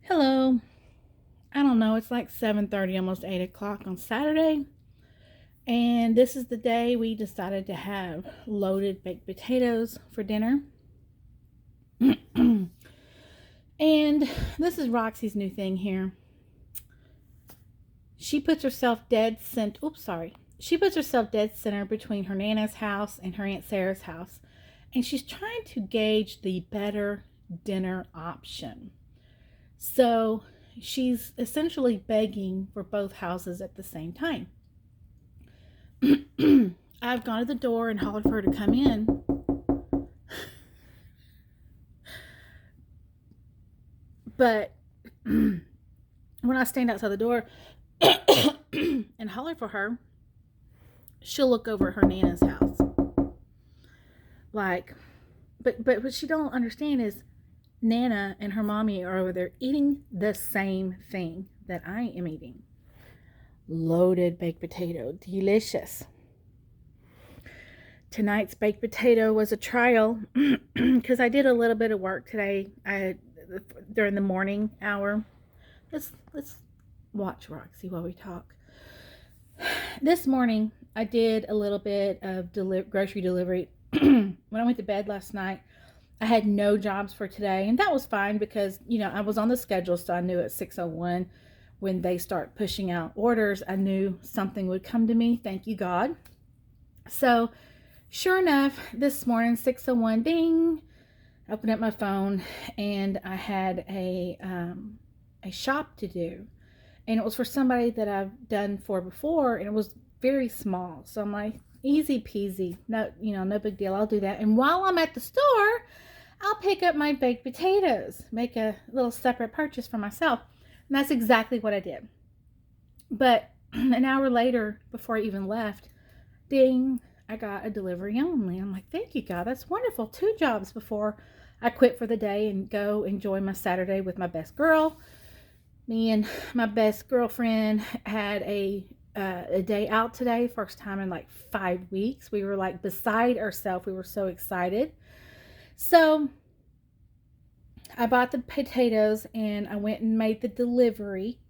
Hello. I don't know, it's like 7:30, almost 8 o'clock on Saturday. And this is the day we decided to have loaded baked potatoes for dinner. And this is Roxy's new thing here. She puts herself dead center. Oops, sorry. She puts herself dead center between her Nana's house and her Aunt Sarah's house. And she's trying to gauge the better dinner option. So she's essentially begging for both houses at the same time. I've gone to the door and hollered for her to come in. But when I stand outside the door and holler for her, she'll look over at her Nana's house. Like, but what she don't understand is Nana and her mommy are over there eating the same thing that I am eating. Loaded baked potato, delicious. Tonight's baked potato was a trial because I did a little bit of work today. During the morning hour. Let's watch Roxy while we talk. This morning I did a little bit of grocery delivery. When I went to bed last night, I had no jobs for today, and that was fine because I was on the schedule, so I knew at 6:01 when they start pushing out orders, I knew something would come to me. Thank you, God. So sure enough, this morning, 6:01, ding, I opened up my phone and I had a shop to do, and it was for somebody that I've done for before, and it was very small. So I'm like, easy peasy, no big deal. I'll do that. And while I'm at the store, I'll pick up my baked potatoes, make a little separate purchase for myself. And that's exactly what I did. But an hour later, before I even left, ding, I got a delivery only. I'm like, thank you, God. That's wonderful. 2 jobs before I quit for the day and go enjoy my Saturday with my best girl. Me and my best girlfriend had a day out today. First time in like 5 weeks. We were like beside ourselves. We were so excited. So I bought the potatoes and I went and made the delivery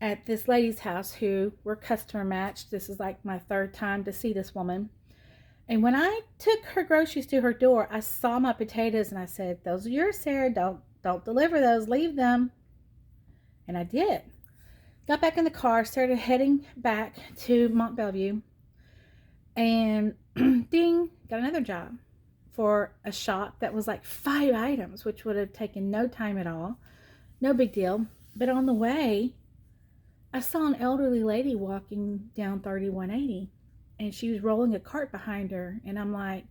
at this lady's house who were customer matched. This is like my 3rd time to see this woman. And when I took her groceries to her door, I saw my potatoes and I said, "Those are yours, Sarah. Don't deliver those. Leave them." And I did. Got back in the car, started heading back to Mont Bellevue, and ding, got another job for a shop that was like 5 items, which would have taken no time at all. No big deal. But on the way, I saw an elderly lady walking down 3180, and she was rolling a cart behind her. And I'm like,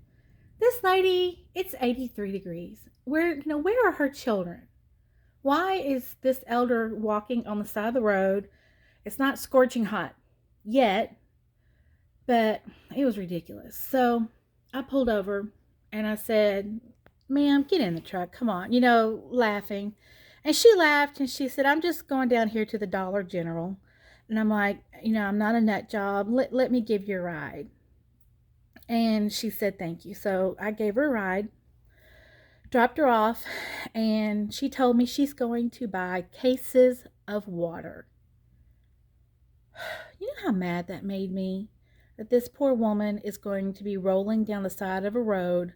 this lady, it's 83 degrees. Where are her children? Why is this elder walking on the side of the road? It's not scorching hot yet, but it was ridiculous. So I pulled over and I said, "Ma'am, get in the truck. Come on," laughing. And she laughed and she said, "I'm just going down here to the Dollar General." And I'm like, "I'm not a nut job. Let me give you a ride." And she said, "Thank you." So I gave her a ride, dropped her off, and she told me she's going to buy cases of water. You know how mad that made me? That this poor woman is going to be rolling down the side of a road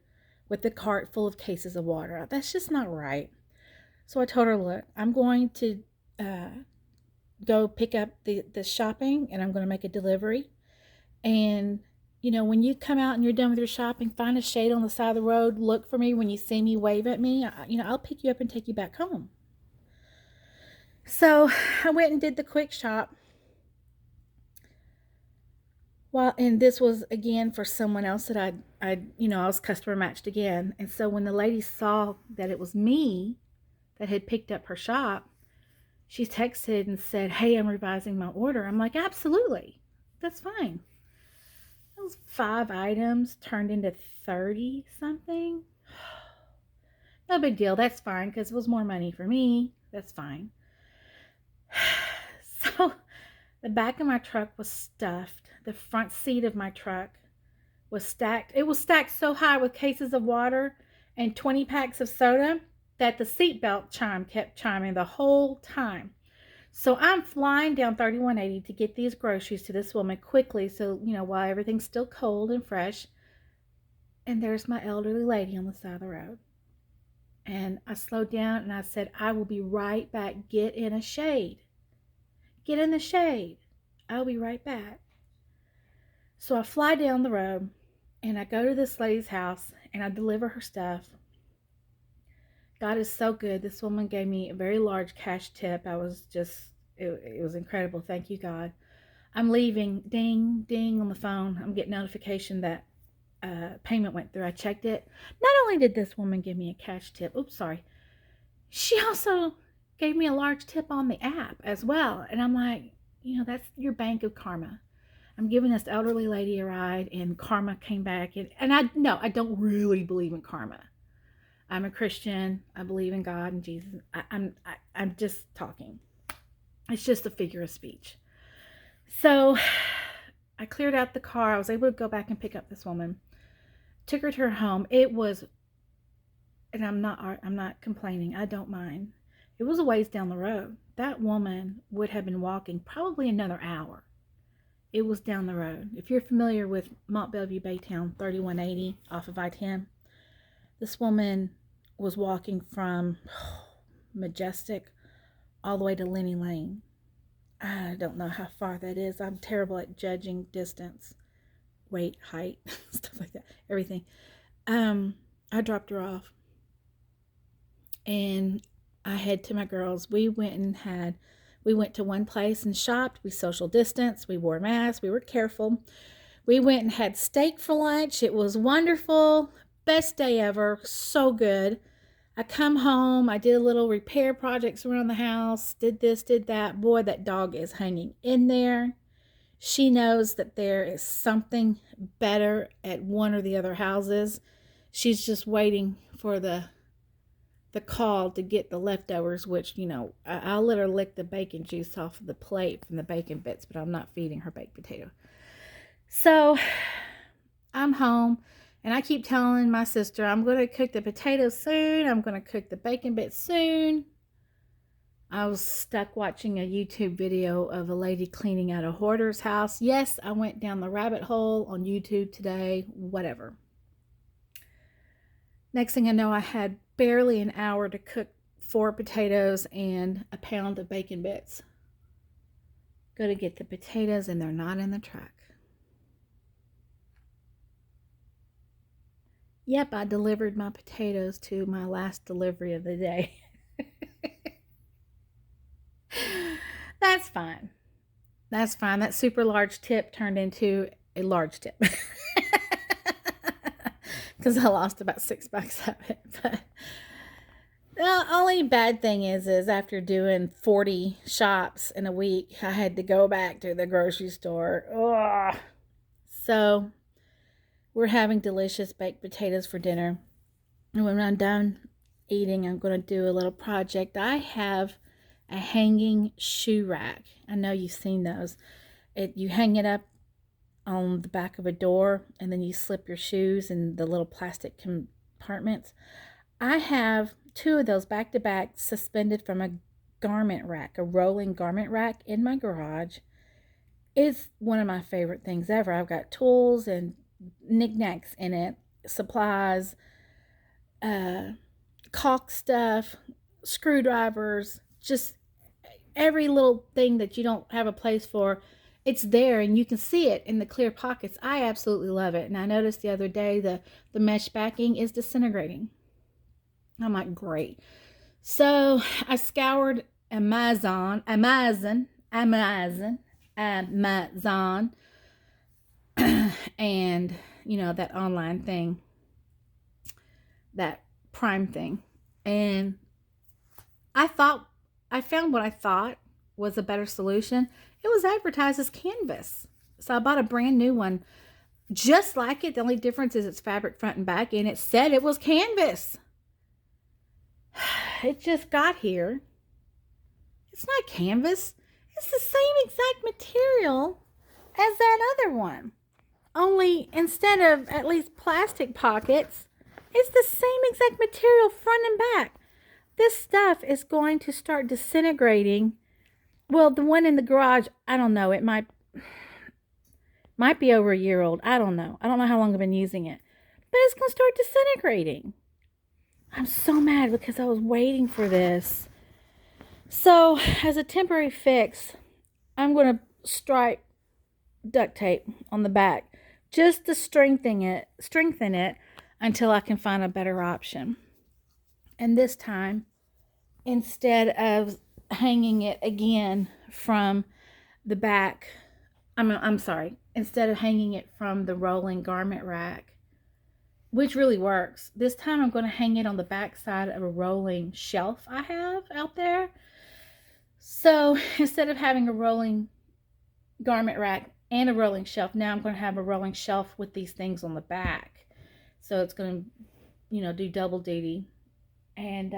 with a cart full of cases of water. That's just not right. So I told her, "Look, I'm going to go pick up the shopping, and I'm going to make a delivery. And when you come out and you're done with your shopping, find a shade on the side of the road. Look for me. When you see me, wave at me. I'll pick you up and take you back home." So I went and did the quick shop. Well, and this was again for someone else that I was customer matched again. And so when the lady saw that it was me that had picked up her shop, she texted and said, "Hey, I'm revising my order." I'm like, "Absolutely. That's fine." Those 5 items turned into 30 something. No big deal. That's fine because it was more money for me. That's fine. So the back of my truck was stuffed. The front seat of my truck was stacked. It was stacked so high with cases of water and 20 packs of soda that the seatbelt chime kept chiming the whole time. So I'm flying down 3180 to get these groceries to this woman quickly, so, while everything's still cold and fresh. And there's my elderly lady on the side of the road. And I slowed down and I said, I will be right back. Get in a shade. Get in the shade. I'll be right back. So I fly down the road and I go to this lady's house and I deliver her stuff. God is so good. This woman gave me a very large cash tip. I was just, it was incredible. Thank you, God. I'm leaving. Ding, ding on the phone. I'm getting notification that payment went through. I checked it. Not only did this woman give me a cash tip, she also gave me a large tip on the app as well. And I'm like, that's your bank of karma. I'm giving this elderly lady a ride and karma came back. And I don't really believe in karma. I'm a Christian. I believe in God and Jesus. I'm just talking. It's just a figure of speech. So I cleared out the car. I was able to go back and pick up this woman. Took her to her home. It was, and I'm not complaining. I don't mind. It was a ways down the road. That woman would have been walking probably another hour. It was down the road. If you're familiar with Mont Bellevue, Baytown, 3180 off of I-10, this woman was walking from Majestic all the way to Lenny Lane. I don't know how far that is. I'm terrible at judging distance, weight, height, stuff like that, everything. I dropped her off and I head to my girls. We went to one place and shopped. We social distanced. We wore masks. We were careful. We went and had steak for lunch. It was wonderful. Best day ever. So good. I come home. I did a little repair projects around the house. Did this, did that. Boy, that dog is hanging in there. She knows that there is something better at one or the other houses. She's just waiting for the call to get the leftovers, which, I'll let her lick the bacon juice off of the plate from the bacon bits, but I'm not feeding her baked potato. So I'm home and I keep telling my sister, I'm going to cook the potatoes soon. I'm going to cook the bacon bits soon. I was stuck watching a YouTube video of a lady cleaning out a hoarder's house. Yes, I went down the rabbit hole on YouTube today, whatever. Next thing I know, I had barely an hour to cook 4 potatoes and a pound of bacon bits. Go to get the potatoes and they're not in the truck. Yep, I delivered my potatoes to my last delivery of the day. That's fine. That's fine. That super large tip turned into a large tip. Because I lost about $6 of it. But the only bad thing is after doing 40 shops in a week, I had to go back to the grocery store. Ugh. So we're having delicious baked potatoes for dinner. And when I'm done eating, I'm going to do a little project. I have a hanging shoe rack. I know you've seen those. You hang it up on the back of a door and then you slip your shoes in the little plastic compartments. I have 2 of those back to back suspended from a garment rack, a rolling garment rack in my garage. It's one of my favorite things ever. I've got tools and knickknacks in it, supplies, caulk stuff, screwdrivers, just every little thing that you don't have a place for. It's there and you can see it in the clear pockets. I absolutely love it. And I noticed the other day the mesh backing is disintegrating. I'm like, great. So I scoured Amazon, and, that online thing, that Prime thing. And I found what I thought was a better solution. It was advertised as canvas. So I bought a brand new one just like it. The only difference is it's fabric front and back, and it said it was canvas. It just got here. It's not canvas. It's the same exact material as that other one. Only instead of at least plastic pockets, it's the same exact material front and back. this stuff is going to start disintegrating. Well, the one in the garage, I don't know. It might be over a year old. I don't know. I don't know how long I've been using it. But it's going to start disintegrating. I'm so mad because I was waiting for this. So, as a temporary fix, I'm going to strike duct tape on the back just to strengthen it until I can find a better option. And this time, instead of hanging it again from the back, instead of hanging it from the rolling garment rack, which really works, this time I'm going to hang it on the back side of a rolling shelf I have out there. So instead of having a rolling garment rack and a rolling shelf, now I'm going to have a rolling shelf with these things on the back. So it's going to, do double duty. And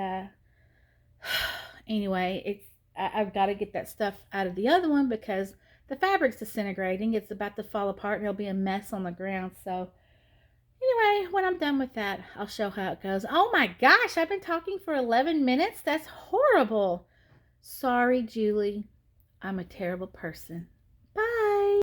anyway, I've got to get that stuff out of the other one because the fabric's disintegrating. It's about to fall apart and there'll be a mess on the ground. So anyway, when I'm done with that, I'll show how it goes. Oh my gosh, I've been talking for 11 minutes. That's horrible. Sorry, Julie. I'm a terrible person.